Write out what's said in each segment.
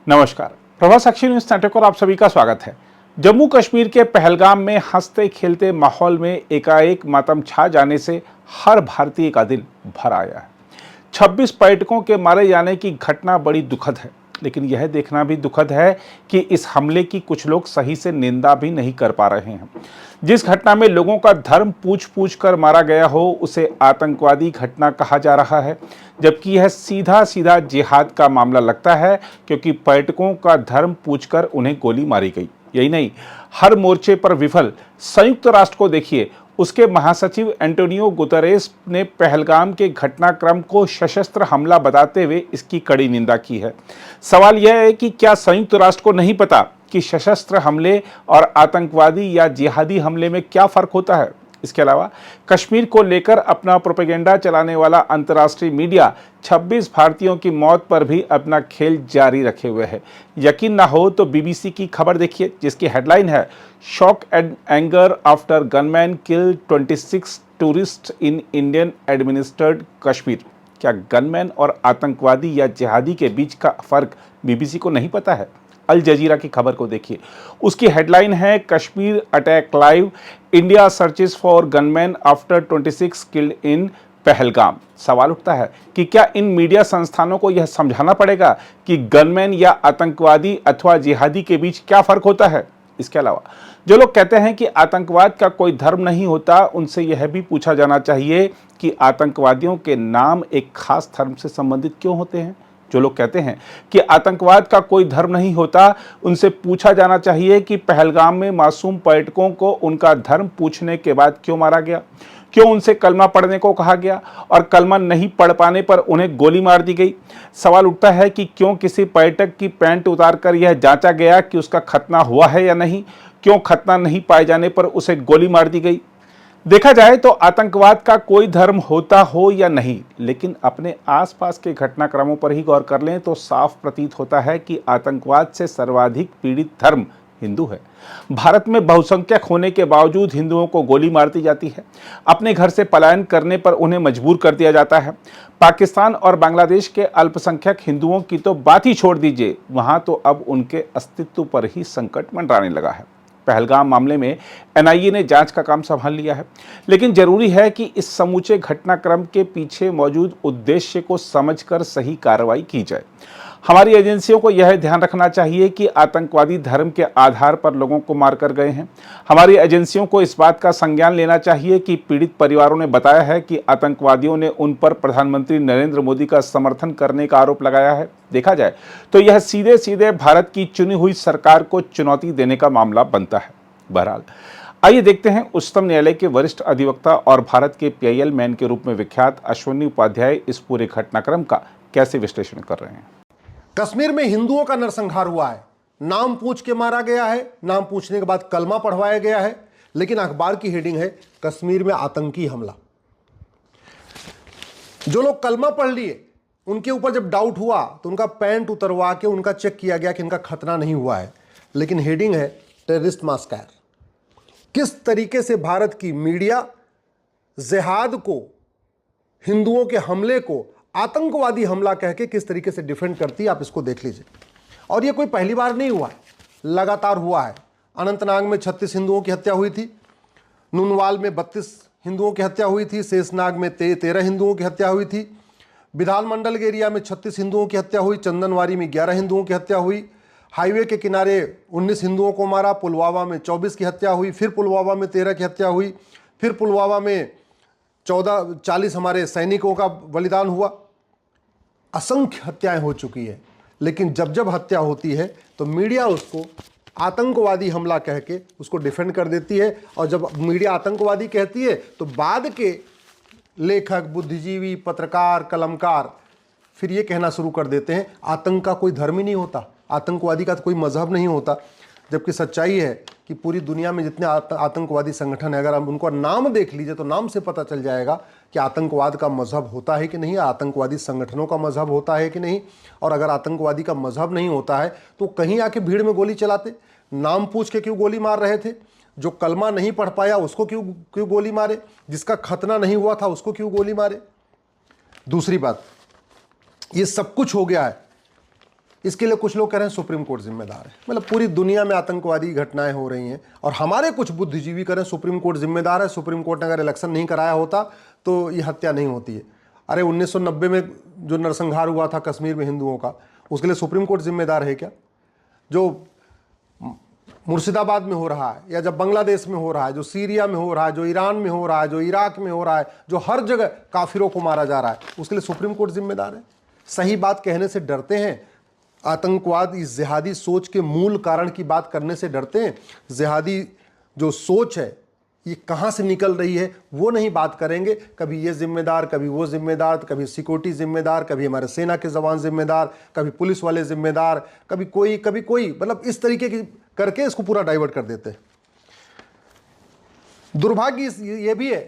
नमस्कार, प्रभात साक्षी news network पर आप सभी का स्वागत है। जम्मू कश्मीर के पहलगाम में हंसते खेलते माहौल में एकाएक मातम छा जाने से हर भारतीय का दिल भर आया है। 26 पर्यटकों के मारे जाने की घटना बड़ी दुखद है, लेकिन यह देखना भी दुखद है कि इस हमले की कुछ लोग सही से निंदा भी नहीं कर पा रहे हैं। जिस घटना में लोगों का धर्म पूछ पूछ कर मारा गया हो उसे आतंकवादी घटना कहा जा रहा है, जबकि यह सीधा सीधा जिहाद का मामला लगता है, क्योंकि पर्यटकों का धर्म पूछकर उन्हें गोली मारी गई। यही नहीं, हर मोर्चे पर विफल संयुक्त राष्ट्र को देखिए, उसके महासचिव एंटोनियो गुतरेस ने पहलगाम के घटनाक्रम को सशस्त्र हमला बताते हुए इसकी कड़ी निंदा की है। सवाल यह है कि क्या संयुक्त राष्ट्र को नहीं पता कि सशस्त्र हमले और आतंकवादी या जिहादी हमले में क्या फर्क होता है? इसके अलावा कश्मीर को लेकर अपना प्रोपेगेंडा चलाने वाला अंतर्राष्ट्रीय मीडिया 26 भारतीयों की मौत पर भी अपना खेल जारी रखे हुए है। यकीन ना हो तो बीबीसी की खबर देखिए, जिसकी हेडलाइन है shock and anger after gunman kill 26 tourist in Indian administered Kashmir. क्या गनमैन और आतंकवादी या जिहादी के बीच का फर्क बीबीसी को नहीं पता है? अल जजीरा की खबर को देखिए, उसकी हेडलाइन है Kashmir attack live, India searches for gunman after 26 killed in Pahalgam. सवाल उठता है कि क्या इन मीडिया संस्थानों को यह समझाना पड़ेगा कि गनमैन या आतंकवादी अथवा जिहादी के बीच क्या फर्क होता है? इसके अलावा जो लोग कहते हैं कि आतंकवाद का कोई धर्म नहीं होता, उनसे यह भी पूछा जाना चाहिए कि आतंकवादियों के नाम एक खास धर्म से संबंधित क्यों होते हैं? जो लोग कहते हैं कि आतंकवाद का कोई धर्म नहीं होता, उनसे पूछा जाना चाहिए कि पहलगाम में मासूम पर्यटकों को उनका धर्म पूछने के बाद क्यों मारा गया, क्यों उनसे कलमा पढ़ने को कहा गया और कलमा नहीं पढ़ पाने पर उन्हें गोली मार दी गई। सवाल उठता है कि क्यों किसी पर्यटक की पैंट उतारकर यह जांचा गया कि उसका खतना हुआ है या नहीं, क्यों खतना नहीं पाए जाने पर उसे गोली मार दी गई। देखा जाए तो आतंकवाद का कोई धर्म होता हो या नहीं, लेकिन अपने आसपास के घटनाक्रमों पर ही गौर कर लें तो साफ प्रतीत होता है कि आतंकवाद से सर्वाधिक पीड़ित धर्म हिंदू है। भारत में बहुसंख्यक होने के बावजूद हिंदुओं को गोली मार दी जाती है, अपने घर से पलायन करने पर उन्हें मजबूर कर दिया जाता है। पाकिस्तान और बांग्लादेश के अल्पसंख्यक हिंदुओं की तो बात ही छोड़ दीजिए, वहां तो अब उनके अस्तित्व पर ही संकट मंडराने लगा है। पहलगाम मामले में एनआईए ने जांच का काम संभाल लिया है, लेकिन जरूरी है कि इस समूचे घटनाक्रम के पीछे मौजूद उद्देश्य को समझकर सही कार्रवाई की जाए। हमारी एजेंसियों को यह ध्यान रखना चाहिए कि आतंकवादी धर्म के आधार पर लोगों को मारकर गए हैं। हमारी एजेंसियों को इस बात का संज्ञान लेना चाहिए कि पीड़ित परिवारों ने बताया है कि आतंकवादियों ने उन पर प्रधानमंत्री नरेंद्र मोदी का समर्थन करने का आरोप लगाया है। देखा जाए तो यह सीधे सीधे भारत की चुनी हुई सरकार को चुनौती देने का मामला बनता है। बहरहाल आइए देखते हैं उच्चतम न्यायालय के वरिष्ठ अधिवक्ता और भारत के पीआईएल मैन के रूप में विख्यात अश्विनी उपाध्याय इस पूरे घटनाक्रम का कैसे विश्लेषण कर रहे हैं। कश्मीर में हिंदुओं का नरसंहार हुआ है, नाम पूछ के मारा गया है, नाम पूछने के बाद कलमा पढ़वाया गया है, लेकिन अखबार की हेडिंग है कश्मीर में आतंकी हमला। जो लोग कलमा पढ़ लिए उनके ऊपर जब डाउट हुआ तो उनका पैंट उतरवा के उनका चेक किया गया कि इनका खतना नहीं हुआ है, लेकिन हेडिंग है टेररिस्ट मास्कर। किस तरीके से भारत की मीडिया जिहाद को, हिंदुओं के हमले को आतंकवादी हमला कह के किस तरीके से डिफेंड करती है, आप इसको देख लीजिए। और ये कोई पहली बार नहीं हुआ है, लगातार हुआ है। अनंतनाग में 36 हिंदुओं की हत्या हुई थी, नुनवाल में 32 हिंदुओं की हत्या हुई थी, शेषनाग में 13 हिंदुओं की हत्या हुई थी, विधानमंडल के एरिया में 36 हिंदुओं की हत्या हुई, चंदनवारी में 11 हिंदुओं की हत्या हुई, हाईवे के किनारे 19 हिंदुओं को मारा, पुलवामा में 24 की हत्या हुई, फिर पुलवामा में 13 की हत्या हुई, फिर पुलवामा में 40 हमारे सैनिकों का बलिदान हुआ। असंख्य हत्याएं हो चुकी है, लेकिन जब जब हत्या होती है तो मीडिया उसको आतंकवादी हमला कह के उसको डिफेंड कर देती है। और जब मीडिया आतंकवादी कहती है तो बाद के लेखक, बुद्धिजीवी, पत्रकार, कलमकार फिर ये कहना शुरू कर देते हैं आतंक का कोई धर्म ही नहीं होता, आतंकवादी का तो कोई मजहब नहीं होता। जबकि सच्चाई है कि पूरी दुनिया में जितने आतंकवादी संगठन है, अगर हम उनको नाम देख लीजिए तो नाम से पता चल जाएगा कि आतंकवाद का मजहब होता है कि नहीं, आतंकवादी संगठनों का मजहब होता है कि नहीं। और अगर आतंकवादी का मजहब नहीं होता है तो कहीं आके भीड़ में गोली चलाते, नाम पूछ के क्यों गोली मार रहे थे, जो कलमा नहीं पढ़ पाया उसको क्यों गोली मारे, जिसका खतना नहीं हुआ था उसको क्यों गोली मारे। दूसरी बात, ये सब कुछ हो गया है इसके लिए कुछ लोग कह रहे हैं सुप्रीम कोर्ट जिम्मेदार है। मतलब पूरी दुनिया में आतंकवादी घटनाएं हो रही हैं और हमारे कुछ बुद्धिजीवी कह रहे हैं सुप्रीम कोर्ट जिम्मेदार है, सुप्रीम कोर्ट ने अगर इलेक्शन नहीं कराया होता तो ये हत्या नहीं होती है। अरे 1990 में जो नरसंहार हुआ था कश्मीर में हिंदुओं का, उसके लिए सुप्रीम कोर्ट जिम्मेदार है क्या? जो मुर्शिदाबाद में हो रहा है, या जब बांग्लादेश में हो रहा है, जो सीरिया में हो रहा है, जो ईरान में हो रहा है, जो इराक में हो रहा है, जो हर जगह काफिरों को मारा जा रहा है, उसके लिए सुप्रीम कोर्ट जिम्मेदार है। सही बात कहने से डरते हैं। आतंकवाद इस जिहादी सोच के मूल कारण की बात करने से डरते हैं। जिहादी जो सोच है ये कहाँ से निकल रही है वो नहीं बात करेंगे। कभी ये जिम्मेदार, कभी वो जिम्मेदार, कभी सिक्योरिटी जिम्मेदार, कभी हमारे सेना के जवान जिम्मेदार, कभी पुलिस वाले जिम्मेदार, कभी कोई, मतलब इस तरीके की करके इसको पूरा डाइवर्ट कर देते हैं। दुर्भाग्य ये भी है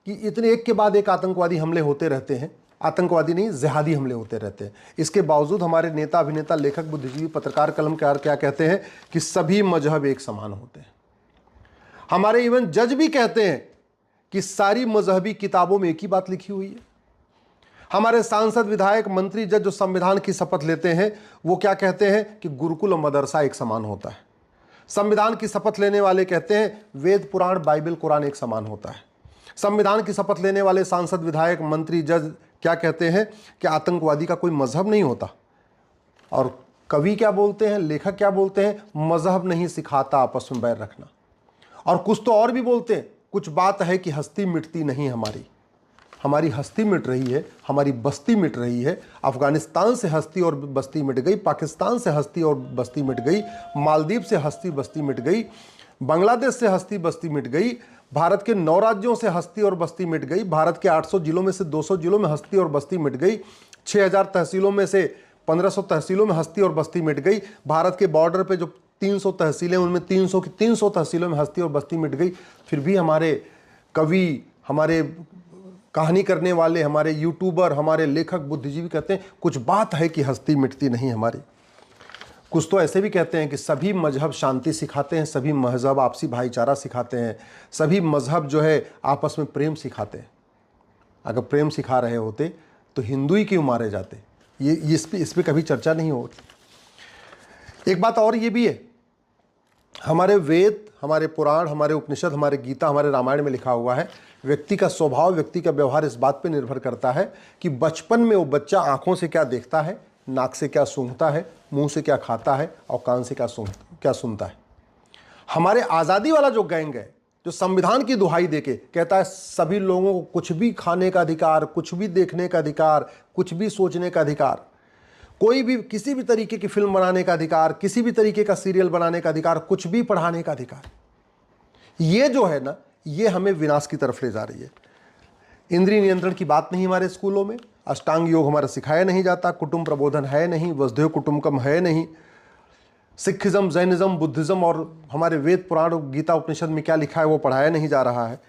कि इतने एक के बाद एक आतंकवादी हमले होते रहते हैं। आतंकवादी नहीं, जिहादी हमले होते रहते हैं। इसके बावजूद हमारे नेता, अभिनेता, लेखक, बुद्धिजीवी, पत्रकार, कलमकार क्या कहते हैं कि सभी मजहब एक समान होते हैं। हमारे इवन जज भी कहते हैं कि सारी मजहबी किताबों में एक ही बात लिखी हुई है। हमारे सांसद, विधायक, मंत्री, जज जो संविधान की शपथ लेते हैं वो क्या कहते हैं कि गुरुकुल और मदरसा एक समान होता है। संविधान की शपथ लेने वाले कहते हैं वेद, पुराण, बाइबल, कुरान एक समान होता है। संविधान की शपथ लेने वाले सांसद, विधायक, मंत्री, जज क्या कहते हैं कि आतंकवादी का कोई मजहब नहीं होता। और कवि क्या बोलते हैं, लेखक क्या बोलते हैं, मजहब नहीं सिखाता आपस में बैर रखना। और कुछ तो और भी बोलते हैं, कुछ बात है कि हस्ती मिटती नहीं हमारी हस्ती मिट रही है, हमारी बस्ती मिट रही है। अफगानिस्तान से हस्ती और बस्ती मिट गई, पाकिस्तान से हस्ती और बस्ती मिट गई, मालदीव से हस्ती बस्ती मिट गई, बांग्लादेश से हस्ती बस्ती मिट गई, भारत के 9 राज्यों से हस्ती और बस्ती मिट गई, भारत के 800 जिलों में से 200 जिलों में हस्ती और बस्ती मिट गई, 6000 तहसीलों में से 1500 तहसीलों में हस्ती और बस्ती मिट गई, भारत के बॉर्डर पे जो 300 तहसीलें उनमें 300 की 300 तहसीलों में हस्ती और बस्ती मिट गई। फिर भी हमारे कवि, हमारे कहानी करने वाले, हमारे यूट्यूबर, हमारे लेखक, बुद्धिजीवी कहते हैं कुछ बात है कि हस्ती मिटती नहीं हमारी। कुछ तो ऐसे भी कहते हैं कि सभी मजहब शांति सिखाते हैं, सभी मजहब आपसी भाईचारा सिखाते हैं, सभी मजहब जो है आपस में प्रेम सिखाते हैं। अगर प्रेम सिखा रहे होते तो हिंदू ही क्यों मारे जाते? ये इस पे कभी चर्चा नहीं होती। एक बात और ये भी है, हमारे वेद, हमारे पुराण, हमारे उपनिषद, हमारे गीता, हमारे रामायण में लिखा हुआ है व्यक्ति का स्वभाव, व्यक्ति का व्यवहार इस बात पे निर्भर करता है कि बचपन में वो बच्चा आंखों से क्या देखता है, नाक से क्या सूंघता है, मुंह से क्या खाता है और कान से क्या सुनता है। हमारे आज़ादी वाला जो गैंग है, जो संविधान की दुहाई देके कहता है सभी लोगों को कुछ भी खाने का अधिकार, कुछ भी देखने का अधिकार, कुछ भी सोचने का अधिकार, कोई भी किसी भी तरीके की फिल्म बनाने का अधिकार, किसी भी तरीके का सीरियल बनाने का अधिकार, कुछ भी पढ़ाने का अधिकार, ये जो है ना, ये हमें विनाश की तरफ ले जा रही है। इंद्रिय नियंत्रण की बात नहीं हमारे स्कूलों में, अष्टांग योग हमारा सिखाया नहीं जाता, कुटुंब प्रबोधन है नहीं, वसुधैव कुटुंबकम है नहीं, सिखिज्म, जैनिज्म, बुद्धिज्म और हमारे वेद, पुराण, गीता, उपनिषद में क्या लिखा है वो पढ़ाया नहीं जा रहा है।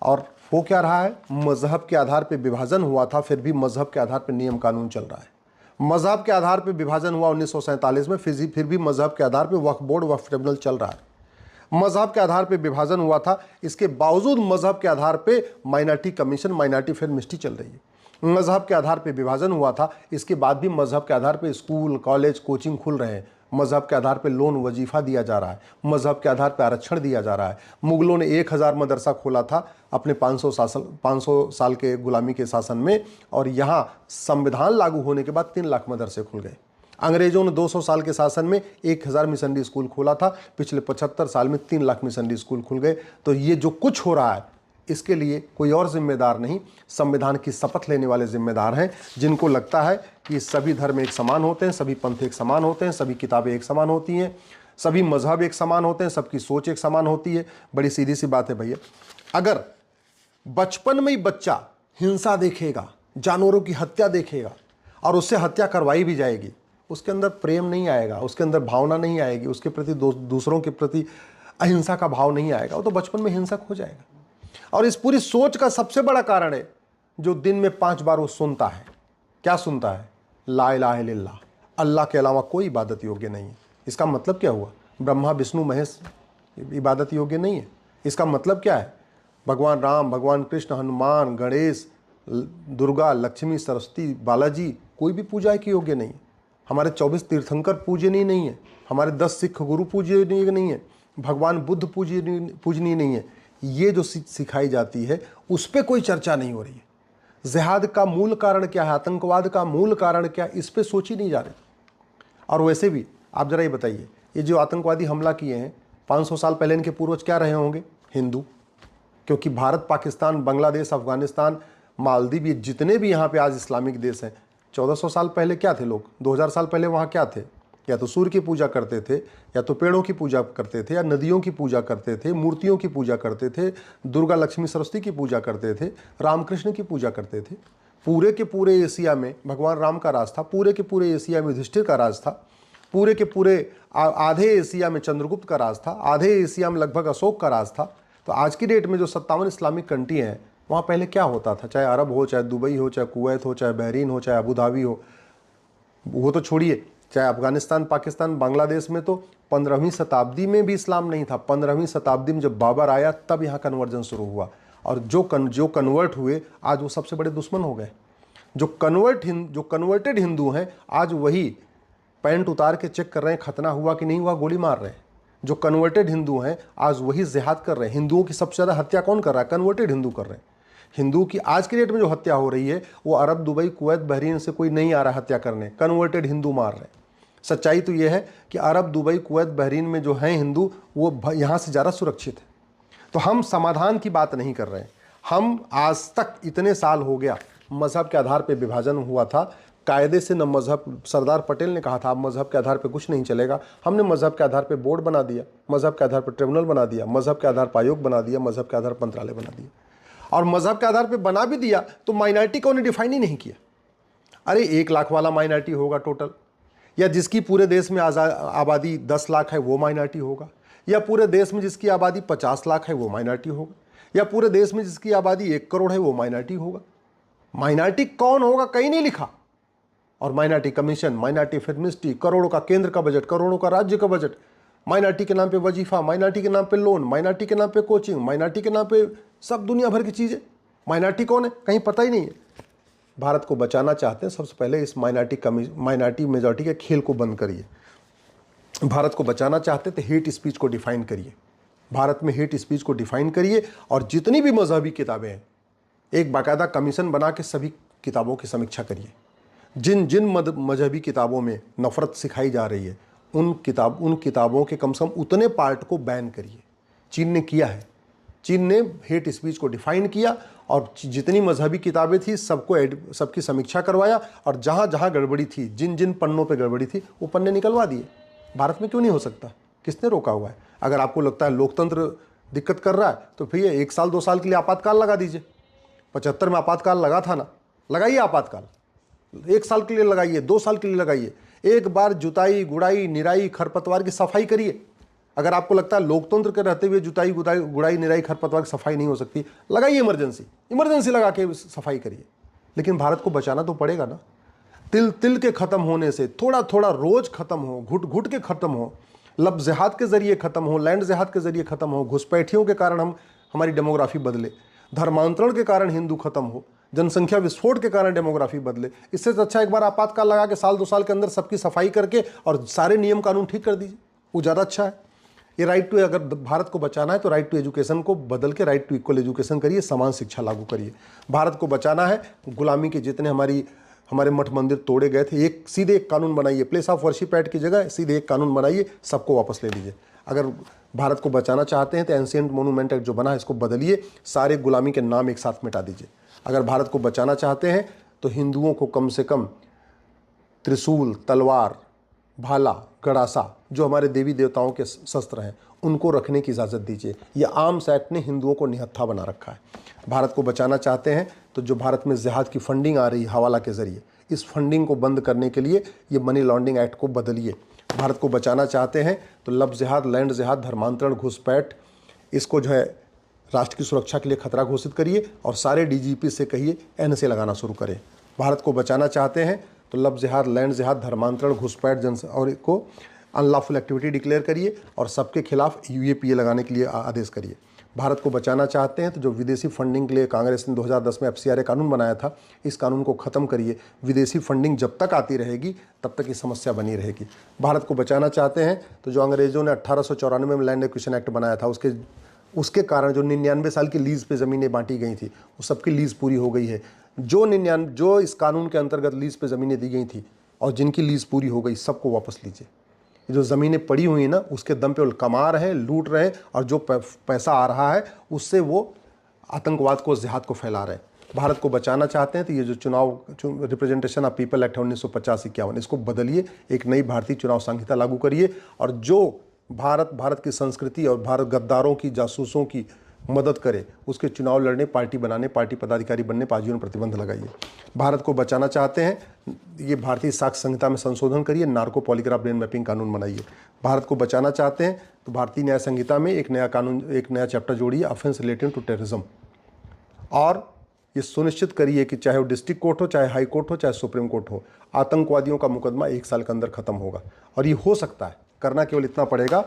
और हो क्या रहा है, मजहब के आधार पर विभाजन हुआ था, फिर भी मजहब के आधार पर नियम कानून चल रहा है। मजहब के आधार पर विभाजन हुआ 1947 में, फिर भी मजहब के आधार पर वक्फ बोर्ड, वक्फ ट्रिब्यूनल चल रहा है। मजहब के आधार पर विभाजन हुआ था, इसके बावजूद मजहब के आधार पर minority commission, minority fair ministry चल रही है। मजहब के आधार पर विभाजन हुआ था, इसके बाद भी मजहब के आधार पर स्कूल, कॉलेज, कोचिंग खुल रहे हैं। मजहब के आधार पर लोन, वजीफा दिया जा रहा है, मजहब के आधार पर आरक्षण दिया जा रहा है। मुगलों ने 1000 मदरसा खोला था अपने 500 साल के गुलामी के शासन में, और यहाँ संविधान लागू होने के बाद 3 लाख मदरसे खुल गए। अंग्रेजों ने 200 साल के शासन में 1000 मिशनरी स्कूल खोला था, पिछले 75 साल में 3 लाख मिशनरी स्कूल खुल गए। तो ये जो कुछ हो रहा है इसके लिए कोई और जिम्मेदार नहीं, संविधान की शपथ लेने वाले जिम्मेदार हैं, जिनको लगता है कि सभी धर्म एक समान होते हैं, सभी पंथ एक समान होते हैं, सभी किताबें एक समान होती हैं, सभी मजहब एक समान होते हैं, सबकी सोच एक समान होती है। बड़ी सीधी सी बात है भैया, अगर बचपन में ही बच्चा हिंसा देखेगा, जानवरों की हत्या देखेगा और उससे हत्या करवाई भी जाएगी, उसके अंदर प्रेम नहीं आएगा, उसके अंदर भावना नहीं आएगी, उसके प्रति दूसरों के प्रति अहिंसा का भाव नहीं आएगा, वो तो बचपन में हिंसक हो जाएगा। और इस पूरी सोच का सबसे बड़ा कारण है जो दिन में 5 बार वो सुनता है। क्या सुनता है? ला इलाहा इल्लल्लाह, अल्लाह के अलावा कोई इबादत योग्य नहीं है। इसका मतलब क्या हुआ? ब्रह्मा, विष्णु, महेश इबादत योग्य नहीं है। इसका मतलब क्या है? भगवान राम, भगवान कृष्ण, हनुमान, गणेश, दुर्गा, लक्ष्मी, सरस्वती, बालाजी कोई भी पूजा के योग्य नहीं है। हमारे 24 तीर्थंकर पूजनीय नहीं है, हमारे 10 सिख गुरु पूजनीय नहीं है, भगवान बुद्ध पूजनीय नहीं है। ये जो सिखाई जाती है उस पर कोई चर्चा नहीं हो रही है। जिहाद का मूल कारण क्या है, आतंकवाद का मूल कारण क्या है, इस पर सोच ही नहीं जा रही। और वैसे भी आप जरा ये बताइए, ये जो आतंकवादी हमला किए हैं 500 साल पहले इनके पूर्वज क्या रहे होंगे? हिंदू। क्योंकि भारत, पाकिस्तान, बांग्लादेश, अफगानिस्तान, मालदीव, ये जितने भी यहाँ पे आज इस्लामिक देश हैं, 1400 साल पहले क्या थे लोग? 2000 साल पहले वहाँ क्या थे? या तो सूर्य की पूजा करते थे, या तो पेड़ों की पूजा करते थे, या नदियों की पूजा करते थे, मूर्तियों की पूजा करते थे, दुर्गा लक्ष्मी सरस्वती की पूजा करते थे, रामकृष्ण की पूजा करते थे। पूरे के पूरे एशिया में भगवान राम का राज था, पूरे के पूरे एशिया में युधिष्ठिर का राज था, पूरे के पूरे आधे एशिया में चंद्रगुप्त का राज था, आधे एशिया में लगभग अशोक का राज था। तो आज की डेट में जो 57 इस्लामिक कंट्री हैं, वहाँ पहले क्या होता था? चाहे अरब हो, चाहे दुबई हो, चाहे कुवैत हो, चाहे बहरीन हो, चाहे अबू धाबी हो, वो तो छोड़िए, चाहे अफगानिस्तान, पाकिस्तान, बांग्लादेश में तो 15वीं शताब्दी में भी इस्लाम नहीं था। 15वीं शताब्दी में जब बाबर आया तब यहाँ कन्वर्जन शुरू हुआ, और जो कन्वर्ट हुए आज वो सबसे बड़े दुश्मन हो गए। जो कन्वर्टेड हिंदू हैं आज वही पैंट उतार के चेक कर रहे हैं खतना हुआ कि नहीं हुआ, गोली मार रहे हैं। जो कन्वर्टेड हिंदू हैं आज वही जिहाद कर रहे हैं। हिंदुओं की सबसे ज़्यादा हत्या कौन कर रहा है? कन्वर्टेड हिंदू कर रहे हैं। हिंदू की आज की डेट में जो हत्या हो रही है वो अरब, दुबई, कुवैत, बहरीन से कोई नहीं आ रहा हत्या करने, कन्वर्टेड हिंदू मार रहे हैं। सच्चाई तो ये है कि अरब, दुबई, कुवैत, बहरीन में जो हैं हिंदू वो यहाँ से ज़्यादा सुरक्षित है। तो हम समाधान की बात नहीं कर रहे हैं। हम आज तक इतने साल हो गया मज़हब के आधार पर विभाजन हुआ था, कायदे से न मज़हब, सरदार पटेल ने कहा था अब मज़हब के आधार पे कुछ नहीं चलेगा। हमने मज़हब के आधार पे बोर्ड बना दिया, मज़हब के आधार पे ट्रिब्यूनल बना दिया, मज़हब के आधार पर आयोग बना दिया, मज़हब के आधार पर मंत्रालय बना दिया। और मज़हब के आधार पे बना भी दिया तो माइनॉरिटी को उन्हें डिफाइन ही नहीं किया। अरे 1 लाख वाला माइनॉरिटी होगा टोटल, या जिसकी पूरे देश में आबादी 10 लाख है वो माइनॉरिटी होगा, या पूरे देश में जिसकी आबादी 50 लाख है वो माइनॉरिटी होगा, या पूरे देश में जिसकी आबादी 1 करोड़ है वो माइनॉरिटी होगा। माइनॉरिटी कौन होगा कहीं नहीं लिखा। और माइनॉरिटी कमीशन, माइनॉरिटी फेडमिनिस्ट्री, करोड़ों का केंद्र का बजट, करोड़ों का राज्य का बजट, माइनॉरिटी के नाम पे वजीफा, माइनॉरिटी के नाम पे लोन, माइनॉरिटी के नाम पे कोचिंग, माइनॉरिटी के नाम पे सब दुनिया भर की चीज़ें। माइनॉरिटी कौन है कहीं पता ही नहीं है। भारत को बचाना चाहते हैं, सबसे पहले इस माइनॉरिटी मेजॉरिटी के खेल को बंद करिए। भारत को बचाना चाहते तो हेट स्पीच को डिफाइन करिए। भारत में हेट स्पीच को डिफाइन करिए, और जितनी भी मजहबी किताबें हैं एक बाकायदा कमीशन बना के सभी किताबों की समीक्षा करिए। जिन जिन मजहबी किताबों में नफ़रत सिखाई जा रही है उन किताबों के कम से कम उतने पार्ट को बैन करिए। चीन ने किया है, चीन ने हेट स्पीच को डिफाइन किया, और जितनी मजहबी किताबें थी सबकी समीक्षा करवाया, और जहाँ जहाँ गड़बड़ी थी, जिन जिन पन्नों पे गड़बड़ी थी वो पन्ने निकलवा दिए। भारत में क्यों नहीं हो सकता? किसने रोका हुआ है? अगर आपको लगता है लोकतंत्र दिक्कत कर रहा है तो भैया 1 साल 2 साल के लिए आपातकाल लगा दीजिए। 75 में आपातकाल लगा था ना, लगाइए आपातकाल। 1 साल के लिए लगाइए, 2 साल के लिए लगाइए। एक बार जुताई, गुड़ाई, निराई, खरपतवार की सफाई करिए। अगर आपको लगता है लोकतंत्र के रहते हुए जुताई, गुड़ाई, निराई, खरपतवार की सफाई नहीं हो सकती, लगाइए इमरजेंसी लगा के सफाई करिए। लेकिन भारत को बचाना तो पड़ेगा ना। तिल तिल के ख़त्म होने से थोड़ा थोड़ा रोज़ ख़त्म हो, घुट घुट के ख़त्म हो, लब जिहाद के ज़रिए ख़त्म हो, लैंड जिहाद के ज़रिए ख़त्म हो, घुसपैठियों के कारण हमारी डेमोग्राफी बदले, धर्मांतरण के कारण हिंदू ख़त्म हो, जनसंख्या विस्फोट के कारण डेमोग्राफी बदले। इससे अच्छा एक बार आपातकाल लगा के 1-2 साल के अंदर सबकी सफाई करके और सारे नियम कानून ठीक कर दीजिए, वो ज़्यादा अच्छा है। ये राइट टू, अगर भारत को बचाना है तो राइट टू एजुकेशन को बदल के राइट टू इक्वल एजुकेशन करिए, समान शिक्षा लागू करिए। भारत को बचाना है, गुलामी के जितने हमारे मठ मंदिर तोड़े गए थे, सीधे एक कानून बनाइए, प्लेस ऑफ वर्शिप एक्ट की जगह सीधे एक कानून बनाइए, सबको वापस ले लीजिए। अगर भारत को बचाना चाहते हैं तो एंशिएंट मोनूमेंट एक्ट जो बना है इसको बदलिए, सारे गुलामी के नाम एक साथ मिटा दीजिए। अगर भारत को बचाना चाहते हैं तो हिंदुओं को कम से कम त्रिशूल, तलवार, भाला, गड़ासा, जो हमारे देवी देवताओं के शस्त्र हैं, उनको रखने की इजाज़त दीजिए। ये आर्म्स एक्ट ने हिंदुओं को निहत्था बना रखा है। भारत को बचाना चाहते हैं तो जो भारत में जिहाद की फंडिंग आ रही है हवाला के ज़रिए, इस फंडिंग को बंद करने के लिए ये मनी लॉन्ड्रिंग एक्ट को बदलिए। भारत को बचाना चाहते हैं तो लब जिहाद, लैंड जिहाद, धर्मांतरण, घुसपैठ, इसको जो है राष्ट्र की सुरक्षा के लिए खतरा घोषित करिए और सारे डीजीपी से कहिए एनएसए लगाना शुरू करें। भारत को बचाना चाहते हैं तो लब जिहाद, लैंड जिहाद, धर्मांतरण, घुसपैठ और को अनलॉफुल एक्टिविटी डिक्लेयर करिए और सबके खिलाफ यूएपीए लगाने के लिए आदेश करिए। भारत को बचाना चाहते हैं तो जो विदेशी फंडिंग के लिए कांग्रेस ने 2010 में FCRA कानून बनाया था, इस कानून को ख़त्म करिए। विदेशी फंडिंग जब तक आती रहेगी तब तक ये समस्या बनी रहेगी। भारत को बचाना चाहते हैं तो जो अंग्रेज़ों ने 1894 में लैंड एक्विजिशन एक्ट बनाया था, उसके कारण जो 99 साल की लीज़ पे ज़मीनें बांटी गई थी, वो सबकी लीज़ पूरी हो गई है। जो इस कानून के अंतर्गत लीज़ पे ज़मीनें दी गई थी और जिनकी लीज़ पूरी हो गई, सबको वापस लीजिए। जो ज़मीनें पड़ी हुई हैं ना, उसके दम पे वो कमा रहे हैं, लूट रहे हैं, और जो पैसा आ रहा है उससे वो आतंकवाद को, जिहाद को फैला रहे हैं। भारत को बचाना चाहते हैं तो ये जो रिप्रेजेंटेशन ऑफ पीपल एक्ट 1950-51, इसको बदलिए, एक नई भारतीय चुनाव संहिता लागू करिए, और जो भारत की संस्कृति और भारत गद्दारों की, जासूसों की मदद करे, उसके चुनाव लड़ने, पार्टी बनाने, पार्टी पदाधिकारी बनने पर आजीवन प्रतिबंध लगाइए। भारत को बचाना चाहते हैं, ये भारतीय साक्ष्य संहिता में संशोधन करिए, नार्को पॉलीग्राफ ब्रेन मैपिंग कानून बनाइए। भारत को बचाना चाहते हैं तो भारतीय न्याय संहिता में एक नया चैप्टर जोड़िए, ऑफेंस रिलेटेड टू टेररिज्म, और ये सुनिश्चित करिए कि चाहे वो डिस्ट्रिक्ट कोर्ट हो, चाहे हाई कोर्ट हो, चाहे सुप्रीम कोर्ट हो, आतंकवादियों का मुकदमा 1 साल के अंदर खत्म होगा। और ये हो सकता है, करना केवल इतना पड़ेगा,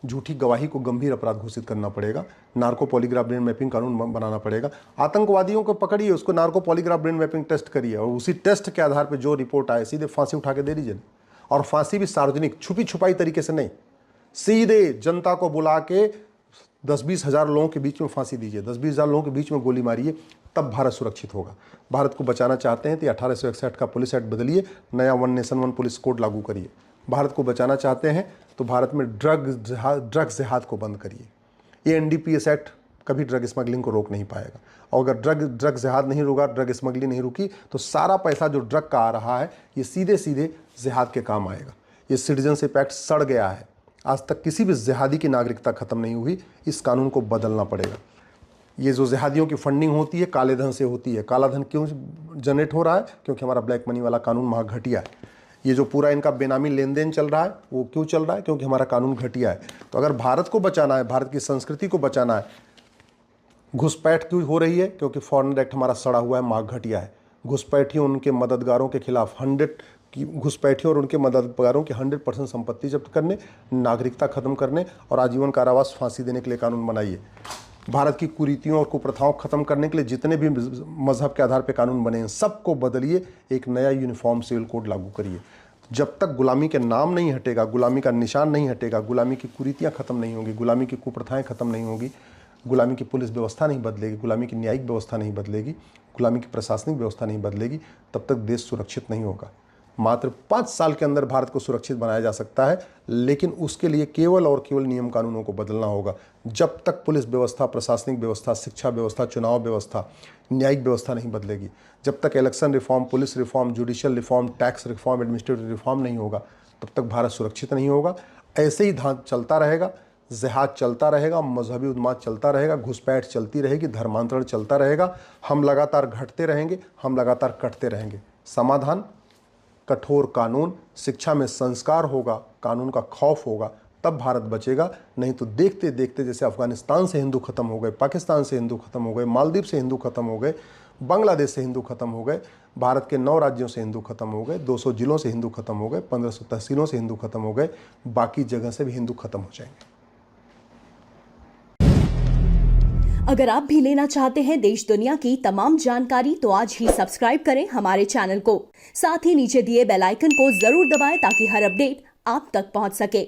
झूठी गवाही को गंभीर अपराध घोषित करना पड़ेगा, नार्को पॉलीग्राफ ब्रेन मैपिंग कानून बनाना पड़ेगा। आतंकवादियों को पकड़िए, उसको narco polygraph brain mapping test करिए, और उसी टेस्ट के आधार पर जो रिपोर्ट आए सीधे फांसी उठा के दे दीजिए। और फांसी भी सार्वजनिक, छुपी छुपाई तरीके से नहीं, सीधे जनता को बुला के 10-20 हज़ार लोगों के बीच में फांसी दीजिए, 10-20 हज़ार लोगों के बीच में गोली मारिए, तब भारत सुरक्षित होगा। भारत को बचाना चाहते हैं तो 1861 का पुलिस एक्ट बदलिए, नया 1 नेशन 1 पुलिस कोड लागू करिए। भारत को बचाना चाहते हैं तो भारत में ड्रग जिहाद को बंद करिए। ये NDPS एक्ट कभी ड्रग स्मगलिंग को रोक नहीं पाएगा, और अगर ड्रग जिहाद नहीं रुका, ड्रग स्मगलिंग नहीं रुकी, तो सारा पैसा जो ड्रग का आ रहा है ये सीधे सीधे जिहाद के काम आएगा। ये सिटीजनशिप एक्ट सड़ गया है, आज तक किसी भी जिहादी की नागरिकता खत्म नहीं हुई, इस कानून को बदलना पड़ेगा। ये जो जिहादियों की फंडिंग होती है, काले धन से होती है। काला धन क्यों जनरेट हो रहा है? क्योंकि हमारा ब्लैक मनी वाला कानून महा घटिया है। ये जो पूरा इनका बेनामी लेन देन चल रहा है, वो क्यों चल रहा है? क्योंकि हमारा कानून घटिया है। तो अगर भारत को बचाना है, भारत की संस्कृति को बचाना है, घुसपैठ क्यों हो रही है? क्योंकि फॉरेन एक्ट हमारा सड़ा हुआ है, महा घटिया है। घुसपैठियों, उनके मददगारों के खिलाफ घुसपैठियों और उनके मददगारों की 100% संपत्ति जब्त करने, नागरिकता खत्म करने और आजीवन कारावास, फांसी देने के लिए कानून बनाइए। भारत की कुरीतियों और कुप्रथाओं को खत्म करने के लिए जितने भी मजहब के आधार पर कानून बने हैं, सबको बदलिए, एक नया यूनिफॉर्म सिविल कोड लागू करिए। जब तक गुलामी के नाम नहीं हटेगा, गुलामी का निशान नहीं हटेगा, गुलामी की कुरीतियाँ खत्म नहीं होंगी, गुलामी की कुप्रथाएं खत्म नहीं होंगी, गुलामी की पुलिस व्यवस्था नहीं बदलेगी, गुलामी की न्यायिक व्यवस्था नहीं बदलेगी, गुलामी की प्रशासनिक व्यवस्था नहीं बदलेगी, तब तक देश सुरक्षित नहीं होगा। मात्र 5 साल के अंदर भारत को सुरक्षित बनाया जा सकता है, लेकिन उसके लिए केवल और केवल नियम कानूनों को बदलना होगा। जब तक पुलिस व्यवस्था, प्रशासनिक व्यवस्था, शिक्षा व्यवस्था, चुनाव व्यवस्था, न्यायिक व्यवस्था नहीं बदलेगी, जब तक election reform, police reform, judicial reform, tax reform, administrative reform नहीं होगा, तब तक भारत सुरक्षित नहीं होगा। ऐसे ही चलता रहेगा, जिहाद चलता रहेगा, मजहबी उन्माद चलता रहेगा, घुसपैठ चलती रहेगी, धर्मांतरण चलता रहेगा, हम लगातार घटते रहेंगे, हम लगातार कटते रहेंगे। समाधान कठोर कानून, शिक्षा में संस्कार होगा, कानून का खौफ होगा, तब भारत बचेगा। नहीं तो देखते देखते जैसे अफगानिस्तान से हिंदू खत्म हो गए, पाकिस्तान से हिंदू खत्म हो गए, मालदीव से हिंदू खत्म हो गए, बांग्लादेश से हिंदू खत्म हो गए, भारत के 9 राज्यों से हिंदू खत्म हो गए, 200 जिलों से हिंदू खत्म हो गए, 1500 तहसीलों से हिंदू खत्म हो गए, बाकी जगह से भी हिंदू खत्म हो जाएंगे। अगर आप भी लेना चाहते हैं देश दुनिया की तमाम जानकारी, तो आज ही सब्सक्राइब करें हमारे चैनल को। साथ ही नीचे दिए बेल आइकन को जरूर दबाएं ताकि हर अपडेट आप तक पहुंच सके।